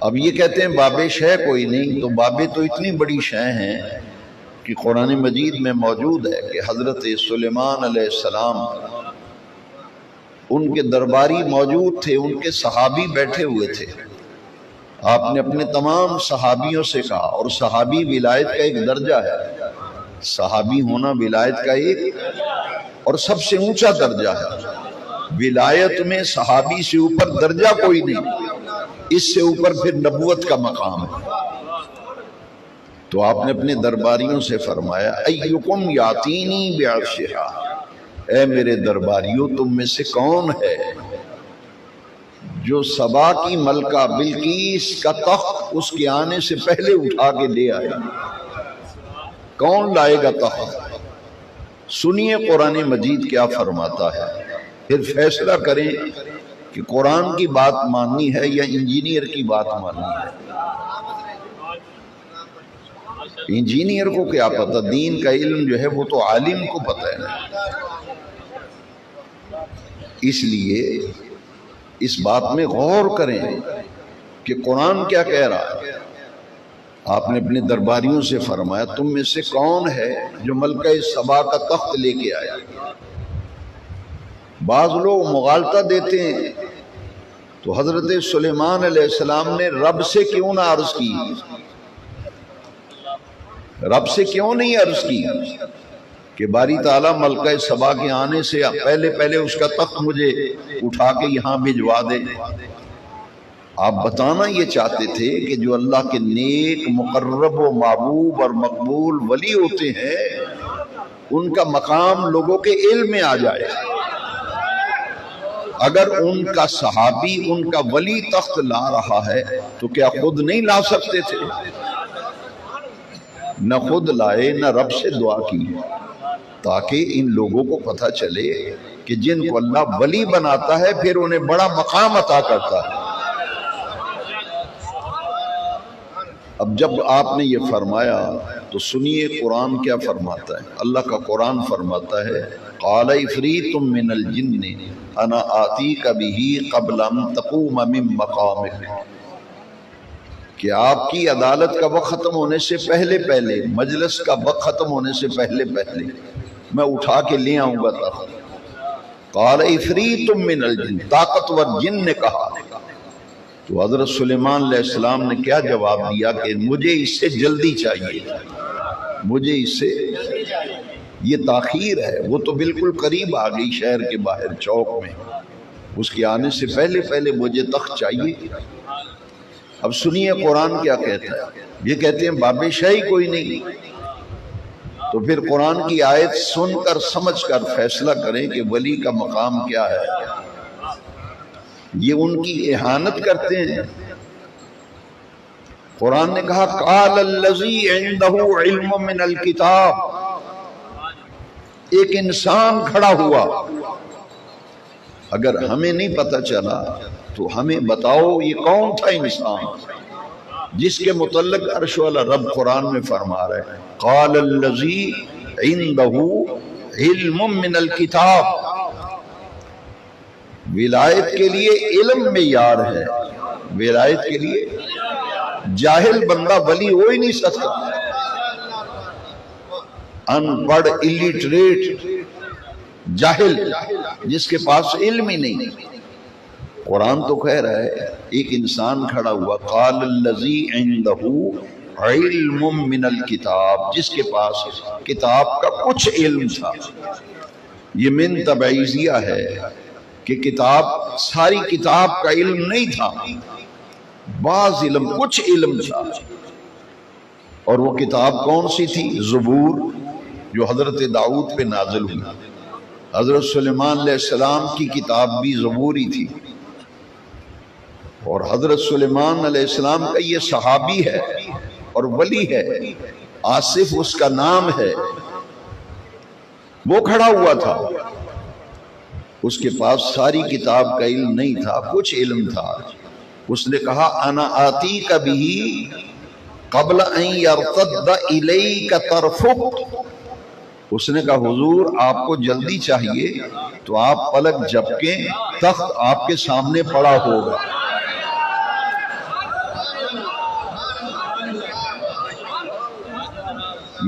اب یہ کہتے ہیں باب شے کوئی نہیں، تو بابیں تو اتنی بڑی شے ہیں کہ قرآن مجید میں موجود ہے کہ حضرت سلیمان علیہ السلام ان کے درباری موجود تھے، ان کے صحابی بیٹھے ہوئے تھے. آپ نے اپنے تمام صحابیوں سے کہا، اور صحابی ولایت کا ایک درجہ ہے، صحابی ہونا ولایت کا ایک اور سب سے اونچا درجہ ہے. ولایت میں صحابی سے اوپر درجہ کوئی نہیں، اس سے اوپر پھر نبوت کا مقام ہے. تو آپ نے اپنے درباریوں سے فرمایا ایکم یاتینی بعرشہا، اے میرے درباریوں تم میں سے کون ہے جو سبا کی ملکہ بلقیس کا تخت اس کے آنے سے پہلے اٹھا کے لے آئے؟ کون لائے گا تخت؟ سنیے قرآن مجید کیا فرماتا ہے، پھر فیصلہ کریں کہ قرآن کی بات ماننی ہے یا انجینئر کی بات ماننی ہے. انجینئر کو کیا پتہ، دین کا علم جو ہے وہ تو عالم کو پتہ ہے نا. اس لیے اس بات میں غور کریں کہ قرآن کیا کہہ رہا ہے. آپ نے اپنے درباریوں سے فرمایا تم میں سے کون ہے جو ملکہ سبا کا تخت لے کے آیا؟ بعض لوگ مغالطہ دیتے ہیں، تو حضرت سلیمان علیہ السلام نے رب سے کیوں نہ عرض کی؟ رب سے کیوں نہیں عرض کی کہ باری تعالیٰ ملکہ سبا کے آنے سے پہلے اس کا تخت مجھے اٹھا کے یہاں بھجوا دے؟ آپ بتانا یہ چاہتے تھے کہ جو اللہ کے نیک مقرب و محبوب اور مقبول ولی ہوتے ہیں ان کا مقام لوگوں کے علم میں آ جائے. اگر ان کا صحابی ان کا ولی تخت لا رہا ہے تو کیا خود نہیں لا سکتے تھے؟ نہ خود لائے نہ رب سے دعا کی، تاکہ ان لوگوں کو پتہ چلے کہ جن کو اللہ ولی بناتا ہے پھر انہیں بڑا مقام عطا کرتا ہے. اب جب آپ نے یہ فرمایا تو سنیے قرآن کیا فرماتا ہے. اللہ کا قرآن فرماتا ہے قال عفریت من الجن انا آتیک بہ قبل ان تقوم من مقامک، کہ آپ کی عدالت کا وقت ختم ہونے سے پہلے مجلس کا وقت ختم ہونے سے پہلے میں اٹھا کے لے آؤں گا تخت. قال عفریت من الجن، طاقتور جن نے کہا. تو حضرت سلیمان علیہ السلام نے کیا جواب دیا کہ مجھے اس سے جلدی چاہیے، مجھے اس سے، یہ تاخیر ہے، وہ تو بالکل قریب آ گئی شہر کے باہر چوک میں، اس کے آنے سے پہلے مجھے تخت چاہیے. اب سنیے قرآن کیا کہتا ہے. یہ کہتے ہیں باب شاہی کوئی نہیں، تو پھر قرآن کی آیت سن کر سمجھ کر فیصلہ کریں کہ ولی کا مقام کیا ہے. یہ ان کی اہانت کرتے ہیں. قرآن نے کہا قال الذی عنده علم من الکتاب، ایک انسان کھڑا ہوا. اگر ہمیں نہیں پتہ چلا تو ہمیں بتاؤ یہ کون تھا انسان جس کے متعلق عرش والا رب قرآن میں فرما رہے ہیں قال الذی عنده علم من الکتاب. ولایت کے لیے علم معیار ہے، ولایت کے لیے جاہل بندہ ولی ہو ہی نہیں سکتا. ان پڑھ الٹریٹ جاہل جس کے پاس علم ہی نہیں. قرآن تو کہہ رہا ہے ایک انسان کھڑا ہوا قال الذی عنده علم من الکتاب، جس کے پاس کتاب کا کچھ علم تھا. یہ من تبعیضیہ ہے کہ کتاب ساری کتاب کا علم نہیں تھا، بعض علم کچھ علم تھا. اور وہ کتاب کون سی تھی؟ زبور، جو حضرت داؤد پہ نازل ہوئی. حضرت سلیمان علیہ السلام کی کتاب بھی زبوری تھی. اور حضرت سلیمان علیہ السلام کا یہ صحابی ہے اور ولی ہے، آصف اس کا نام ہے. وہ کھڑا ہوا تھا، اس کے پاس ساری کتاب کا علم نہیں تھا، کچھ علم تھا. اس نے کہا انا آتیک بہ قبل ان یرتد الیک طرفک. اس نے کہا حضور آپ کو جلدی چاہیے تو آپ پلک جھپکیں، تخت آپ کے سامنے پڑا ہوگا.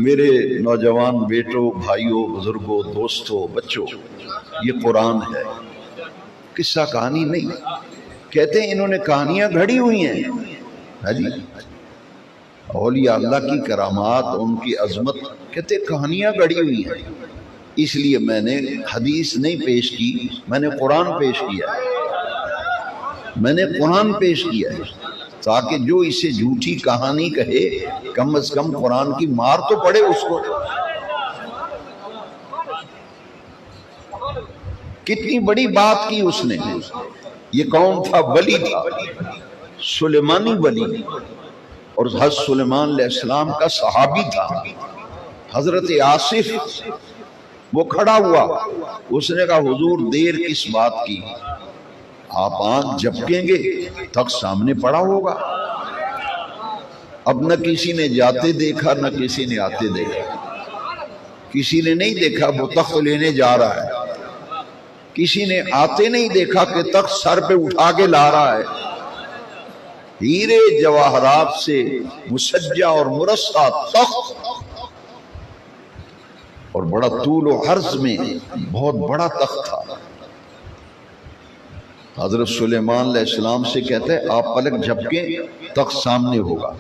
میرے نوجوان بیٹوں، بھائیوں، بزرگوں، دوستوں، بچوں، یہ قرآن ہے، قصہ کہانی نہیں۔ کہتے ہیں انہوں نے کہانیاں گھڑی ہوئی ہیں، ہاں جی، اولیاء اللہ کی کرامات، ان کی عظمت، کہتے کہانیاں گھڑی ہوئی ہیں۔ اس لیے میں نے حدیث نہیں پیش کی، میں نے قرآن پیش کیا ہے، میں نے قرآن پیش کیا ہے، تاکہ جو اسے جھوٹی کہانی کہے کم از کم قرآن کی مار تو پڑے اس کو۔ کتنی بڑی بات کی اس نے۔ یہ کون تھا؟ ولی تھا، سلیمانی ولی، اور حضرت سلیمان علیہ السلام کا صحابی تھا، حضرت آصف۔ وہ کھڑا ہوا، اس نے کہا حضور دیر کس بات کی؟ آپ آنکھ جھپکیں گے تخت سامنے پڑا ہوگا۔ اب نہ کسی نے جاتے دیکھا نہ کسی نے آتے دیکھا، کسی نے نہیں دیکھا وہ تخت لینے جا رہا ہے، کسی نے آتے نہیں دیکھا کہ تخت سر پہ اٹھا کے لا رہا ہے، ہیرے جواہرات سے مسجع اور مرصع تخت، اور بڑا طول و عرض میں بہت بڑا تخت تھا۔ حضرت سلیمان علیہ السلام سے کہتے ہیں آپ پلک جھپکیں تخت سامنے ہوگا۔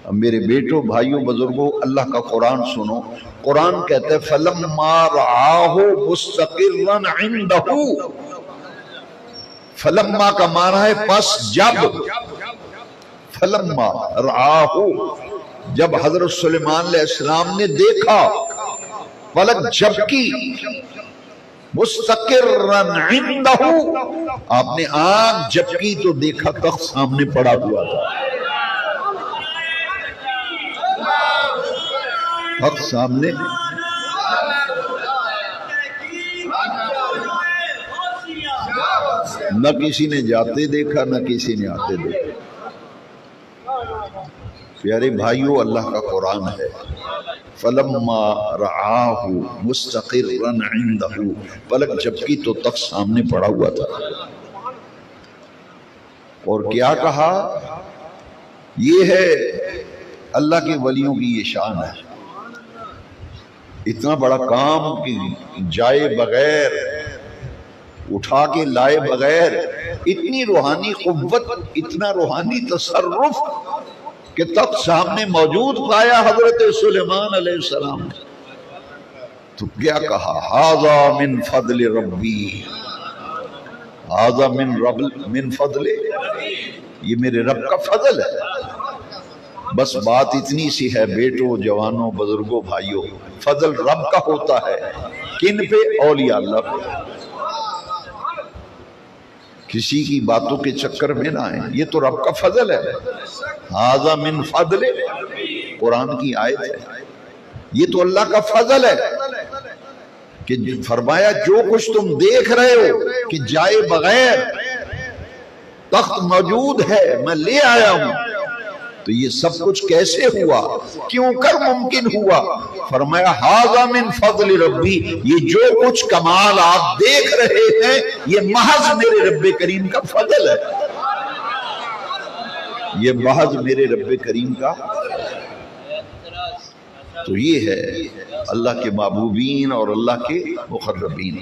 اب میرے بیٹوں، بھائیوں، بزرگوں، اللہ کا قرآن سنو۔ قرآن کہتے ہیں فَلَمَّا رَآهُ مُسْتَقِرًّا عِنْدَهُ۔ فلما کا معنی ہے پس جب، فلما رآہ، جب حضرت سلیمان علیہ السلام نے دیکھا، پلک جھپکی، مستقرًا عندہ، آپ نے آنکھ جھپکی تو دیکھا تخت سامنے پڑا ہوا تھا، تخت سامنے۔ نہ کسی نے جاتے دیکھا نہ کسی نے آتے دیکھا۔ پیارے بھائیوں، اللہ کا قرآن ہے، فلما رآہ مستقرا عنده، پلک جھپکی تو تخت سامنے پڑا ہوا تھا، اور کیا کہا؟ یہ ہے اللہ کے ولیوں کی یہ شان ہے، اتنا بڑا کام کہ جائے بغیر، اٹھا کے لائے بغیر، اتنی روحانی قوت، اتنا روحانی تصرف کہ تخت سامنے موجود پایا حضرت سلیمان علیہ السلام۔ تو کیا کہا؟ ھذا من فضل ربی، ھذا من فضل، یہ میرے رب کا فضل ہے۔ بس بات اتنی سی ہے بیٹوں، جوانوں، بزرگوں، بھائیوں، فضل رب کا ہوتا ہے، کن پہ؟ اولیاء اللہ پہ۔ کسی کی باتوں کے چکر میں نہ آئیں، یہ تو رب کا فضل ہے۔ ھذا من فضل، قرآن کی آیت ہے، یہ تو اللہ کا فضل ہے کہ فرمایا جو کچھ تم دیکھ رہے ہو کہ جائے بغیر تخت موجود ہے، میں لے آیا ہوں، تو یہ سب کچھ کیسے ہوا، کیوں کر ممکن ہوا؟ فرمایا ھذا من فضل ربی، یہ جو کچھ کمال آپ دیکھ رہے ہیں یہ محض میرے رب کریم کا فضل ہے، یہ محض میرے رب کریم کا۔ تو یہ ہے اللہ کے محبوبین اور اللہ کے مقربین۔